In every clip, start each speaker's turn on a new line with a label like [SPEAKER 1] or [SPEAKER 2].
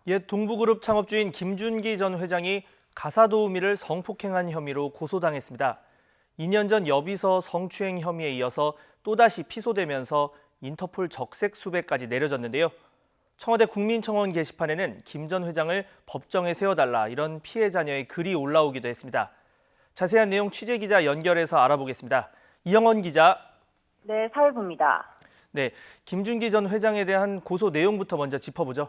[SPEAKER 1] 옛 동부그룹 창업주인 김준기 전 회장이 가사도우미를 성폭행한 혐의로 고소당했습니다. 2년 전 여비서 성추행 혐의에 이어서 또다시 피소되면서 인터폴 적색 수배까지 내려졌는데요. 청와대 국민청원 게시판에는 김 전 회장을 법정에 세워달라 이런 피해 자녀의 글이 올라오기도 했습니다. 자세한 내용 취재기자 연결해서 알아보겠습니다. 이영원 기자.
[SPEAKER 2] 네, 사회부입니다.
[SPEAKER 1] 네, 김준기 전 회장에 대한 고소 내용부터 먼저 짚어보죠.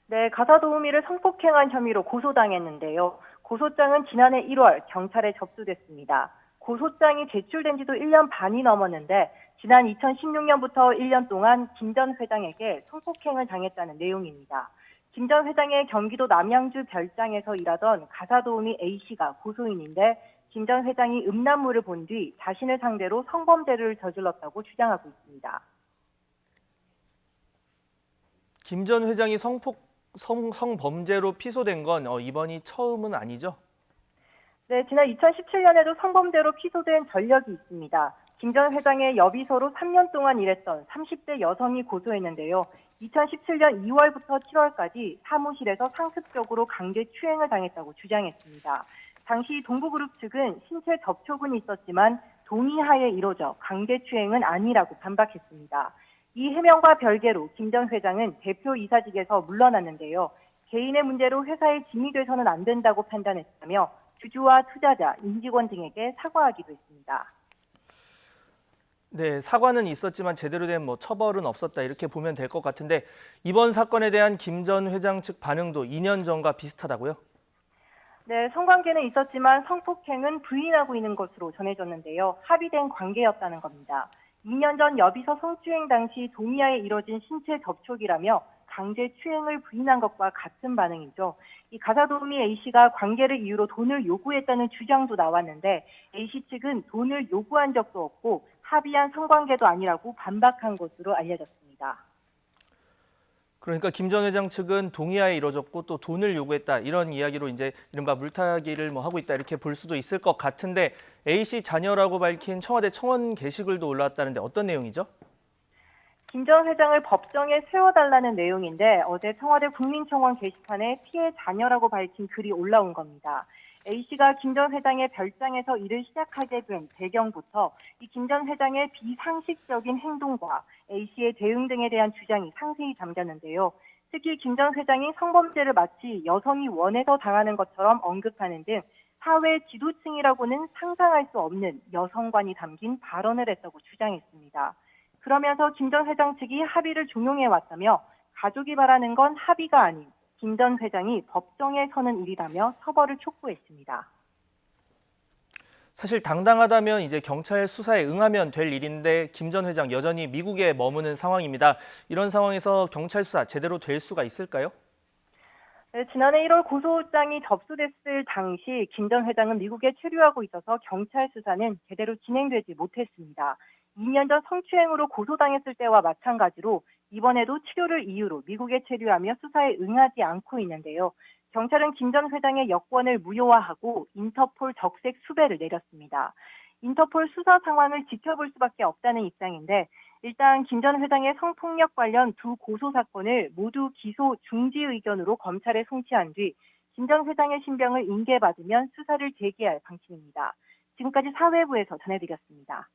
[SPEAKER 2] 네, 가사도우미를 성폭행한 혐의로 고소당했는데요. 고소장은 지난해 1월 경찰에 접수됐습니다. 고소장이 제출된 지도 1년 반이 넘었는데 지난 2016년부터 1년 동안 김 전 회장에게 성폭행을 당했다는 내용입니다. 김 전 회장의 경기도 남양주 별장에서 일하던 가사도우미 A씨가 고소인인데 김 전 회장이 음란물을 본 뒤 자신을 상대로 성범죄를 저질렀다고 주장하고 있습니다.
[SPEAKER 1] 김 전 회장이 성범죄로 피소된 건 이번이 처음은 아니죠?
[SPEAKER 2] 네, 지난 2017년에도 성범죄로 피소된 전력이 있습니다. 김 전 회장의 여비서로 3년 동안 일했던 30대 여성이 고소했는데요. 2017년 2월부터 7월까지 사무실에서 상습적으로 강제 추행을 당했다고 주장했습니다. 당시 동부그룹 측은 신체 접촉은 있었지만 동의하에 이루어져 강제 추행은 아니라고 반박했습니다. 이 해명과 별개로 김 전 회장은 대표 이사직에서 물러났는데요. 개인의 문제로 회사에 짐이 돼서는 안 된다고 판단했다며 주주와 투자자, 임직원 등에게 사과하기도 했습니다.
[SPEAKER 1] 네, 사과는 있었지만 제대로 된 처벌은 없었다 이렇게 보면 될 것 같은데 이번 사건에 대한 김 전 회장 측 반응도 2년 전과 비슷하다고요?
[SPEAKER 2] 네, 성관계는 있었지만 성폭행은 부인하고 있는 것으로 전해졌는데요. 합의된 관계였다는 겁니다. 2년 전 여비서 성추행 당시 동의하에 이뤄진 신체 접촉이라며 강제 추행을 부인한 것과 같은 반응이죠. 이 가사도우미 A씨가 관계를 이유로 돈을 요구했다는 주장도 나왔는데 A씨 측은 돈을 요구한 적도 없고 합의한 성관계도 아니라고 반박한 것으로 알려졌습니다.
[SPEAKER 1] 그러니까 김 전 회장 측은 동의하에 이뤄졌고 또 돈을 요구했다 이런 이야기로 이제 이른바 물타기를 하고 있다 이렇게 볼 수도 있을 것 같은데 A씨 자녀라고 밝힌 청와대 청원 게시글도 올라왔다는데 어떤 내용이죠?
[SPEAKER 2] 김 전 회장을 법정에 세워달라는 내용인데 어제 청와대 국민청원 게시판에 피해 자녀라고 밝힌 글이 올라온 겁니다. A씨가 김 전 회장의 별장에서 일을 시작하게 된 배경부터 이 김 전 회장의 비상식적인 행동과 A씨의 대응 등에 대한 주장이 상세히 담겼는데요. 특히 김 전 회장이 성범죄를 마치 여성이 원해서 당하는 것처럼 언급하는 등 사회 지도층이라고는 상상할 수 없는 여성관이 담긴 발언을 했다고 주장했습니다. 그러면서 김 전 회장 측이 합의를 종용해왔다며 가족이 바라는 건 합의가 아닌 김 전 회장이 법정에 서는 일이라며 처벌을 촉구했습니다.
[SPEAKER 1] 사실 당당하다면 이제 경찰 수사에 응하면 될 일인데 김 전 회장 여전히 미국에 머무는 상황입니다. 이런 상황에서 경찰 수사 제대로 될 수가 있을까요?
[SPEAKER 2] 네, 지난해 1월 고소장이 접수됐을 당시 김 전 회장은 미국에 체류하고 있어서 경찰 수사는 제대로 진행되지 못했습니다. 2년 전 성추행으로 고소당했을 때와 마찬가지로 이번에도 치료를 이유로 미국에 체류하며 수사에 응하지 않고 있는데요. 경찰은 김 전 회장의 여권을 무효화하고 인터폴 적색 수배를 내렸습니다. 인터폴 수사 상황을 지켜볼 수밖에 없다는 입장인데 일단 김 전 회장의 성폭력 관련 두 고소 사건을 모두 기소 중지 의견으로 검찰에 송치한 뒤 김 전 회장의 신병을 인계받으면 수사를 재개할 방침입니다. 지금까지 사회부에서 전해드렸습니다.